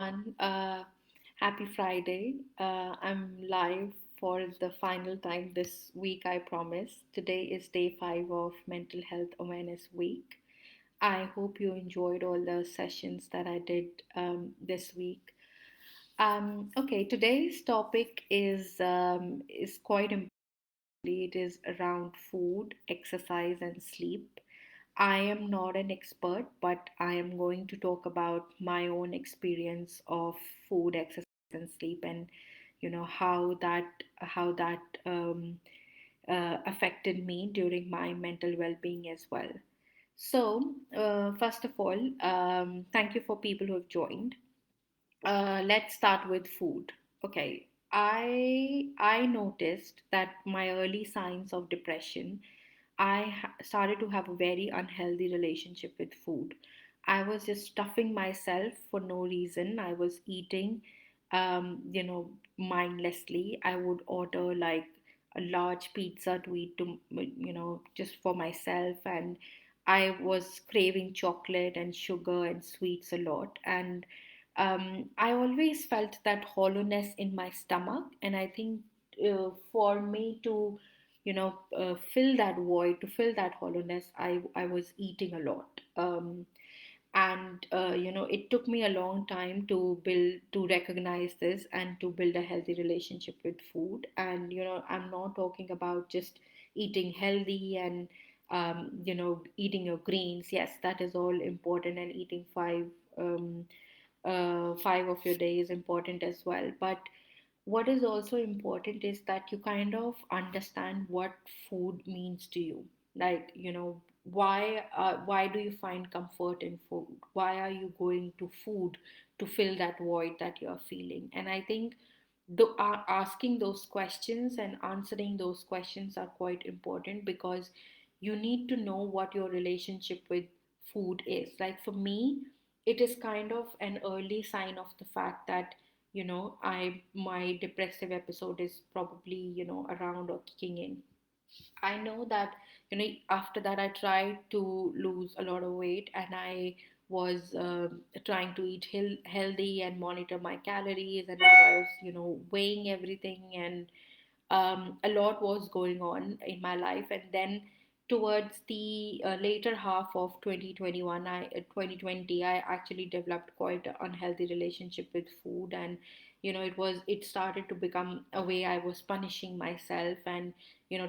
everyone. Happy Friday. I'm live for the final time this week, I promise. Today is day 5 of Mental Health Awareness Week. I hope you enjoyed all the sessions that I did this week. Okay, today's topic is quite important. It is around food, exercise, and sleep. I am not an expert, but I am going to talk about my own experience of food, exercise, and sleep, and how that affected me during my mental well-being as well. So, first of all, thank you for people who have joined. Let's start with food. Okay, I noticed that my early signs of depression, started to have a very unhealthy relationship with food. I was just stuffing myself for no reason. I was eating, mindlessly. I would order like a large pizza to eat just for myself, and I was craving chocolate and sugar and sweets a lot, and I always felt that hollowness in my stomach, and I think for me to, fill that void, to fill that hollowness, I was eating a lot. And it took me a long time to recognize this and to build a healthy relationship with food. And I'm not talking about just eating healthy and eating your greens. Yes, that is all important, and eating five of your day is important as well. But what is also important is that you kind of understand what food means to you. Like, why do you find comfort in food? Why are you going to food to fill that void that you're feeling? And I think asking those questions and answering those questions are quite important, because you need to know what your relationship with food is. Like for me, it is kind of an early sign of the fact that I my depressive episode is probably around or kicking in. I know that, after that I tried to lose a lot of weight, and I was trying to eat healthy and monitor my calories, and I was, weighing everything, and a lot was going on in my life. And then towards the later half of 2020, I actually developed quite an unhealthy relationship with food. And it started to become a way I was punishing myself, and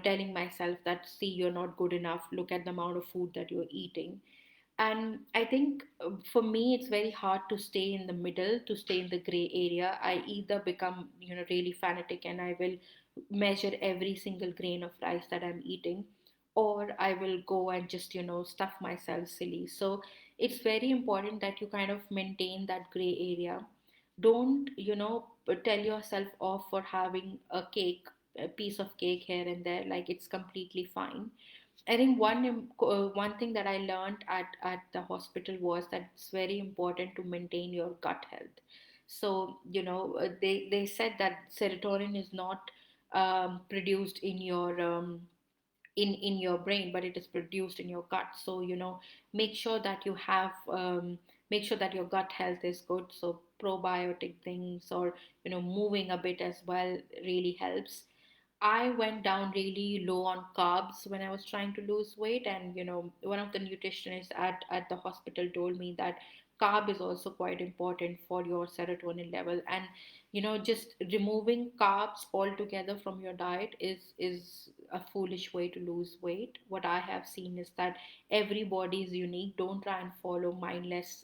telling myself that, see, you're not good enough, look at the amount of food that you're eating. And I think for me, it's very hard to stay in the middle, to stay in the gray area. I either become, really fanatic, and I will measure every single grain of rice that I'm eating, or I will go and just, stuff myself silly. So it's very important that you kind of maintain that gray area. Don't, tell yourself off for having a piece of cake here and there. Like, it's completely fine. I think one thing that I learned at the hospital was that it's very important to maintain your gut health. So they said that serotonin is not produced in your brain, but it is produced in your gut. So make sure that you have make sure that your gut health is good. So probiotic things, or moving a bit as well, really helps. I went down really low on carbs when I was trying to lose weight, and one of the nutritionists at the hospital told me that carb is also quite important for your serotonin level. And just removing carbs altogether from your diet is a foolish way to lose weight. What I have seen is that everybody is unique. Don't try and follow mindless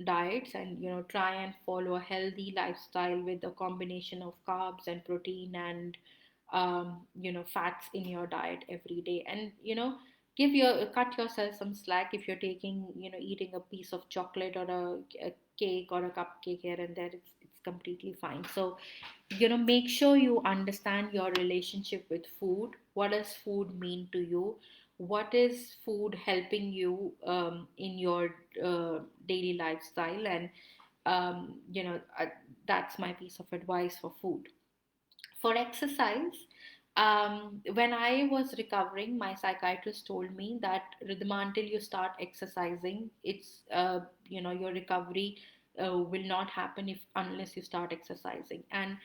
diets, and try and follow a healthy lifestyle with a combination of carbs and protein and fats in your diet every day. And cut yourself some slack if you're taking eating a piece of chocolate, or a cake or a cupcake here and there. It's completely fine. So make sure you understand your relationship with food. What does food mean to you? What is food helping you in your daily lifestyle? And that's my piece of advice for food. For exercise, when I was recovering, my psychiatrist told me that, Ridhima, until you start exercising, it's your recovery will not happen if unless you start exercising. And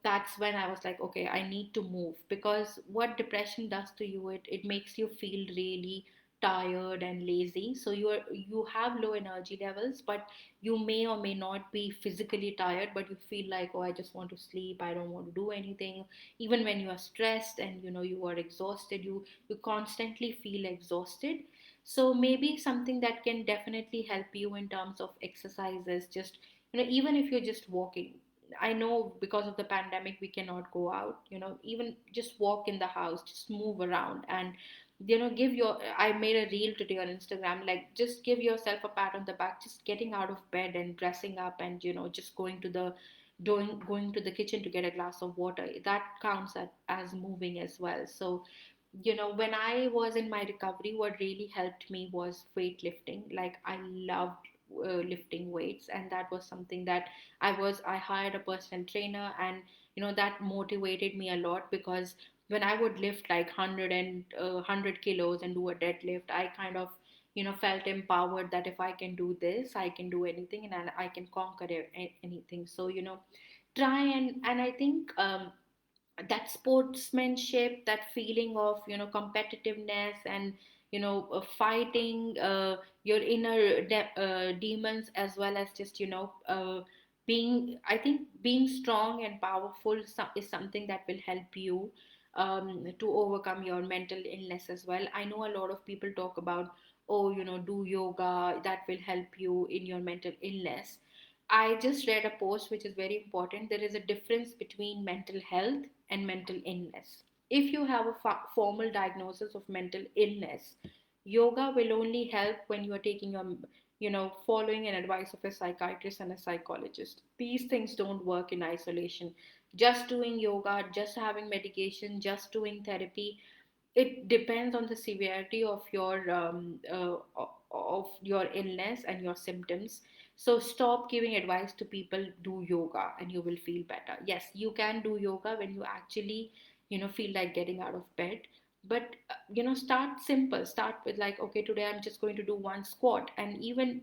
that's when I was like, okay, I need to move, because what depression does to you, it makes you feel really tired and lazy. So you have low energy levels, but you may or may not be physically tired, but you feel like, oh, I just want to sleep, I don't want to do anything. Even when you are stressed and you are exhausted, you constantly feel exhausted. So maybe something that can definitely help you in terms of exercises, just even if you're just walking. I know because of the pandemic we cannot go out, even just walk in the house, just move around. And give your I made a reel today on Instagram, like just give yourself a pat on the back, just getting out of bed and dressing up and just going to the kitchen to get a glass of water. That counts as moving as well. So when I was in my recovery, what really helped me was weightlifting. Like, I loved lifting weights, and that was something that I hired a personal trainer, and that motivated me a lot, because when I would lift like 100 kilos and do a deadlift, I kind of felt empowered that if I can do this, I can do anything, and I can conquer anything. So try. And I think that sportsmanship, that feeling of competitiveness, and fighting your inner demons, as well as just being I think being strong and powerful is something that will help you to overcome your mental illness as well. I know a lot of people talk about, oh, do yoga, that will help you in your mental illness. I just read a post which is very important. There is a difference between mental health and mental illness. If you have a formal diagnosis of mental illness, yoga will only help when you are taking following an advice of a psychiatrist and a psychologist. These things don't work in isolation. Just doing yoga, just having medication, just doing therapy, it depends on the severity of your illness and your symptoms. So stop giving advice to people, do yoga and you will feel better. Yes, you can do yoga when you actually feel like getting out of bed. But start simple. Start with, like, okay, today I'm just going to do one squat. And even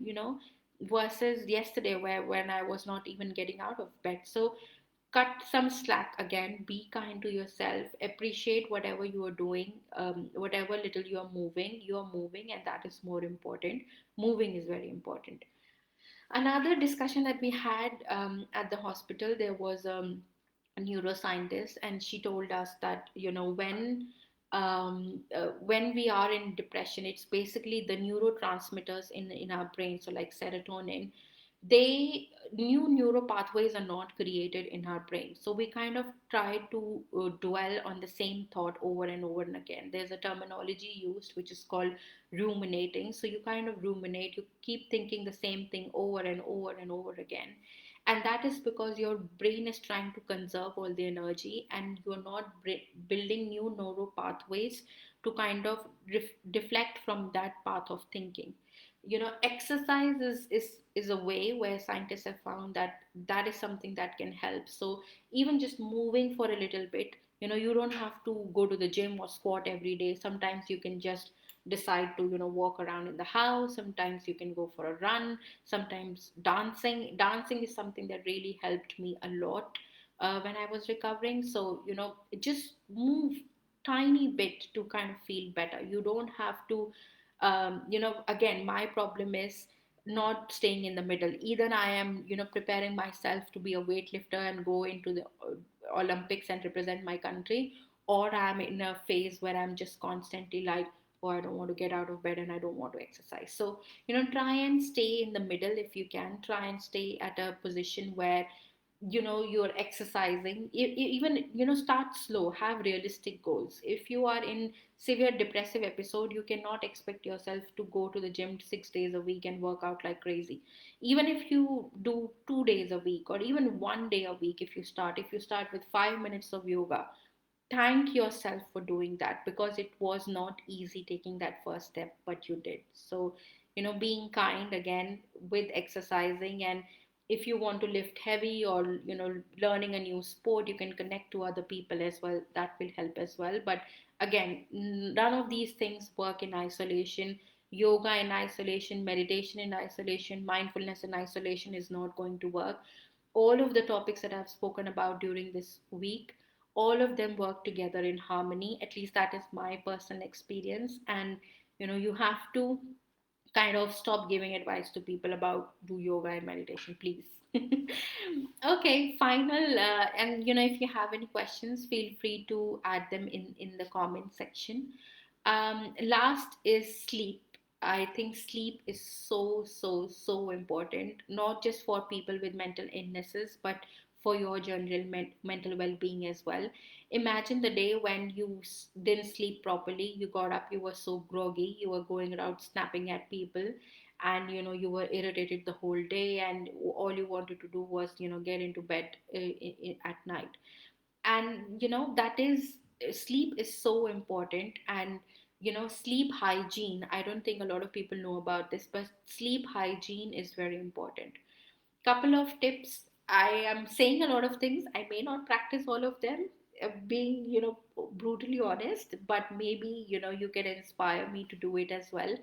versus yesterday, where when I was not even getting out of bed. So cut some slack. Again, be kind to yourself, appreciate whatever you are doing. Whatever little you are moving, and that is more important. Moving is very important. Another discussion that we had at the hospital, there was a neuroscientist, and she told us that when we are in depression, it's basically the neurotransmitters in our brain, so like serotonin, they new neural pathways are not created in our brain. So we kind of try to dwell on the same thought over and over and again. There's a terminology used which is called ruminating. So you kind of ruminate, you keep thinking the same thing over and over and over again. And that is because your brain is trying to conserve all the energy, and you're not building new neural pathways to kind of deflect from that path of thinking. Exercise is a way where scientists have found that that is something that can help. So even just moving for a little bit, you don't have to go to the gym or squat every day. Sometimes you can just decide to walk around in the house. Sometimes you can go for a run. Sometimes dancing is something that really helped me a lot when I was recovering. So just move tiny bit to kind of feel better. You don't have to again, my problem is not staying in the middle. Either I am preparing myself to be a weightlifter and go into the Olympics and represent my country, or I'm in a phase where I'm just constantly like, oh, I don't want to get out of bed and I don't want to exercise. So try and stay in the middle. If you can, try and stay at a position where you're exercising. Even start slow, have realistic goals. If you are in severe depressive episode, you cannot expect yourself to go to the gym 6 days a week and work out like crazy. Even if you do 2 days a week, or even 1 day a week, if you start with 5 minutes of yoga, thank yourself for doing that, because it was not easy taking that first step, but you did. So being kind again with exercising. And if you want to lift heavy, or learning a new sport, you can connect to other people as well. That will help as well. But again, none of these things work in isolation. yoga in isolation, meditation in isolation, mindfulness in isolation is not going to work. All of the topics that I've spoken about during this week, all of them work together in harmony. At least that is my personal experience. And you have to kind of stop giving advice to people about do yoga and meditation, please. Okay, final. And if you have any questions, feel free to add them in the comment section. Last is sleep. I think sleep is so, so, so important, not just for people with mental illnesses, but for your general mental well being as well. Imagine the day when you didn't sleep properly, you got up, you were so groggy, you were going around snapping at people, and you were irritated the whole day, and all you wanted to do was get into bed at night. And that is, sleep is so important. And sleep hygiene, I don't think a lot of people know about this, but sleep hygiene is very important. Couple of tips. I am saying a lot of things, I may not practice all of them, being brutally honest, but maybe you can inspire me to do it as well.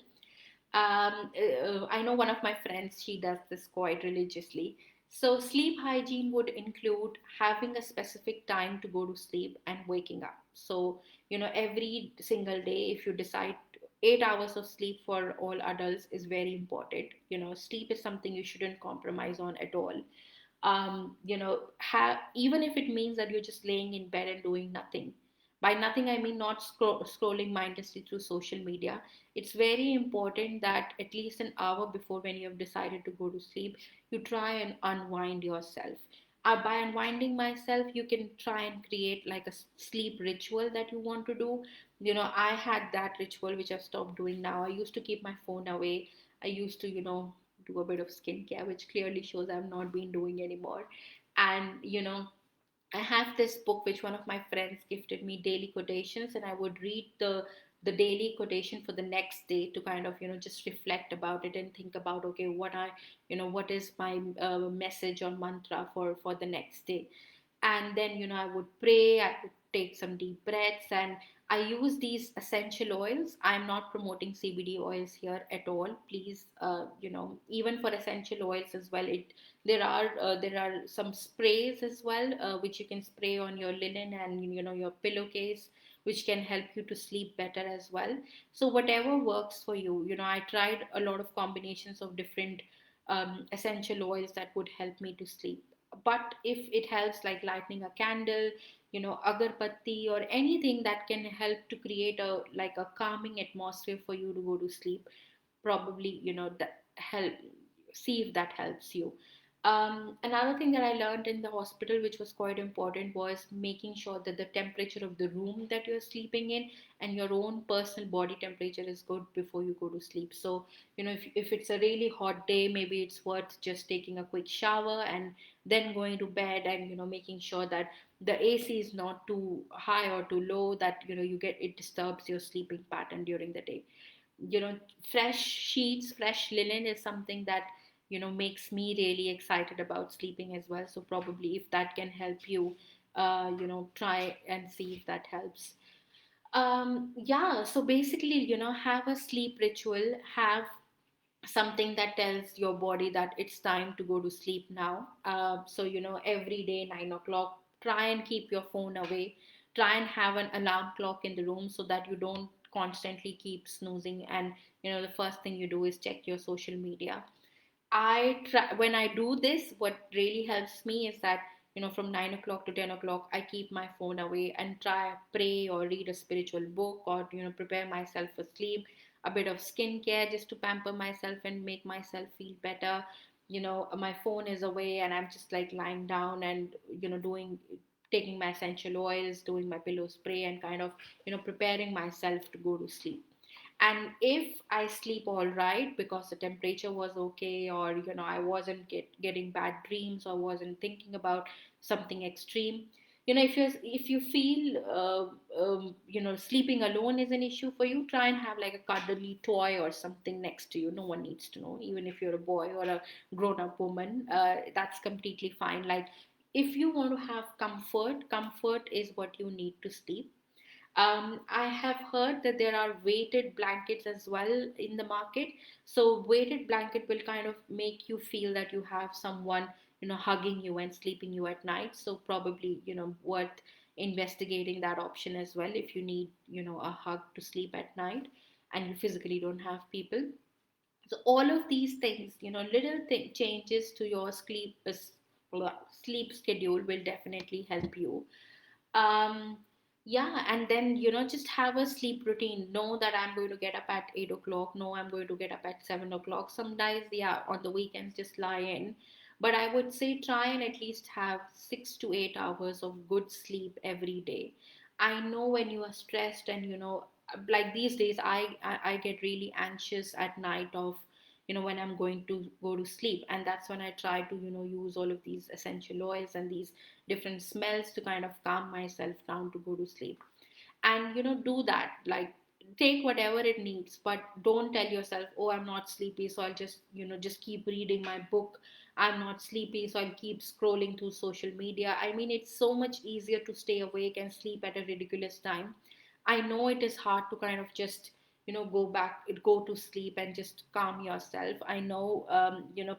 I know one of my friends, she does this quite religiously. So, sleep hygiene would include having a specific time to go to sleep and waking up. So, every single day, if you decide 8 hours of sleep for all adults is very important. Sleep is something you shouldn't compromise on at all. Even if it means that you're just laying in bed and doing nothing. By nothing, I mean not scrolling mindlessly through social media. It's very important that at least an hour before when you have decided to go to sleep, you try and unwind yourself. By unwinding myself, you can try and create like a sleep ritual that you want to do. I had that ritual which I've stopped doing now. I used to keep my phone away. I used to, do a bit of skincare, which clearly shows I've not been doing anymore. And I have this book which one of my friends gifted me, daily quotations, and I would read the daily quotation for the next day to kind of just reflect about it and think about, okay, what is my message or mantra for the next day. And then I would pray, I would take some deep breaths, and I use these essential oils. I'm not promoting CBD oils here at all, please. Even for essential oils as well, there are some sprays as well, which you can spray on your linen and your pillowcase, which can help you to sleep better as well. So whatever works for you. I tried a lot of combinations of different essential oils that would help me to sleep. But if it helps, like lighting a candle, agarbatti, or anything that can help to create a like a calming atmosphere for you to go to sleep, probably that help. See if that helps you. Another thing that I learned in the hospital, which was quite important, was making sure that the temperature of the room that you're sleeping in and your own personal body temperature is good before you go to sleep. So if it's a really hot day, maybe it's worth just taking a quick shower and then going to bed, and making sure that the AC is not too high or too low, that you get it disturbs your sleeping pattern during the day. you know Fresh sheets, fresh linen is something that makes me really excited about sleeping as well. So probably if that can help you, try and see if that helps. Yeah, so basically, have a sleep ritual, have something that tells your body that it's time to go to sleep now. So every day 9 o'clock, try and keep your phone away. Try and have an alarm clock in the room so that you don't constantly keep snoozing, and the first thing you do is check your social media. I try when I do this. What really helps me is that from 9 o'clock to 10 o'clock, I keep my phone away and try pray or read a spiritual book, or prepare myself for sleep. A bit of skincare just to pamper myself and make myself feel better. My phone is away and I'm just like lying down and doing taking my essential oils, doing my pillow spray, and kind of preparing myself to go to sleep. And if I sleep all right because the temperature was okay, or I wasn't getting bad dreams, or wasn't thinking about something extreme, if you feel sleeping alone is an issue for you, try and have like a cuddly toy or something next to you. No one needs to know, even if you're a boy or a grown up woman. That's completely fine. Like, if you want to have comfort, comfort is what you need to sleep. I have heard that there are weighted blankets as well in the market. So weighted blanket will kind of make you feel that you have someone, hugging you and sleeping you at night. So probably, worth investigating that option as well if you need, a hug to sleep at night and you physically don't have people. So all of these things, little changes to your sleep schedule will definitely help you. um yeah, and then just have a sleep routine. Know that I'm going to get up at 8 o'clock. No, I'm going to get up at 7 o'clock. Some days, yeah, on the weekends, just lie in. But I would say try and at least have 6 to 8 hours of good sleep every day. I know when you are stressed and like these days, I get really anxious at night of when I'm going to go to sleep, and that's when I try to use all of these essential oils and these different smells to kind of calm myself down to go to sleep. And do that, like take whatever it needs, but don't tell yourself, oh, I'm not sleepy, so I'll just just keep reading my book. I'm not sleepy, so I'll keep scrolling through social media. I mean, it's so much easier to stay awake and sleep at a ridiculous time. I know it is hard to kind of just go to sleep and just calm yourself. I know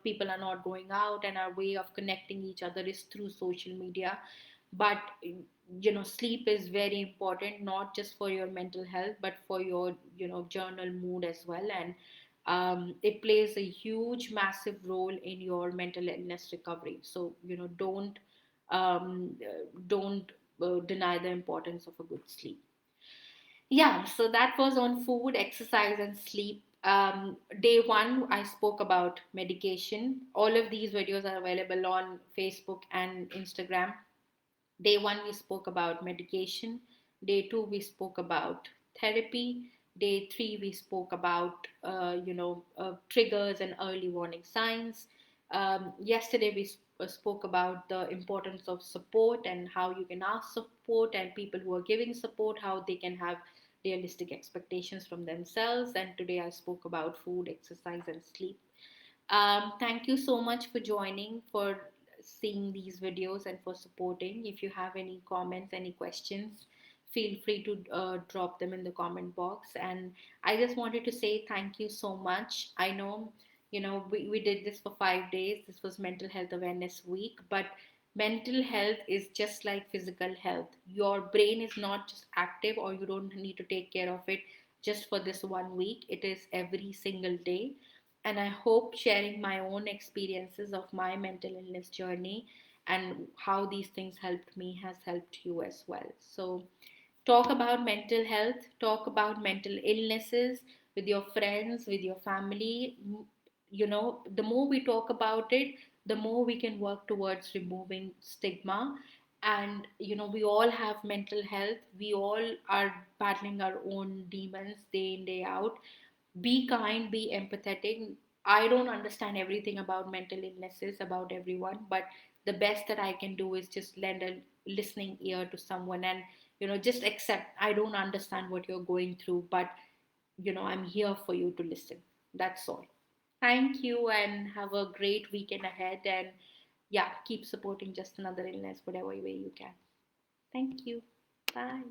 people are not going out, and our way of connecting each other is through social media. But sleep is very important, not just for your mental health but for your journal mood as well. And it plays a huge massive role in your mental illness recovery. So don't deny the importance of a good sleep. Yeah, so that was on food, exercise, and sleep. Day one, I spoke about medication. All of these videos are available on Facebook and Instagram. Day one, we spoke about medication. Day two, we spoke about therapy. Day three, we spoke about triggers and early warning signs. Yesterday, we spoke about the importance of support and how you can ask support, and people who are giving support, how they can have realistic expectations from themselves. And today, I spoke about food, exercise, and sleep. Thank you so much for joining, for seeing these videos, and for supporting. If you have any comments, any questions, feel free to drop them in the comment box. And I just wanted to say thank you so much. I know, we did this for 5 days. This was Mental Health Awareness Week, but mental health is just like physical health. Your brain is not just active, or you don't need to take care of it just for this 1 week. It is every single day. And I hope sharing my own experiences of my mental illness journey and how these things helped me has helped you as well. So, talk about mental health, talk about mental illnesses with your friends, with your family. The more we talk about it, the more we can work towards removing stigma. And we all have mental health. We all are battling our own demons day in, day out. Be kind, be empathetic. I don't understand everything about mental illnesses, about everyone, but the best that I can do is just lend a listening ear to someone, and just accept I don't understand what you're going through, but I'm here for you to listen. That's all. Thank you, and have a great weekend ahead. And yeah, keep supporting Just Another Illness whatever way you can. Thank you. Bye.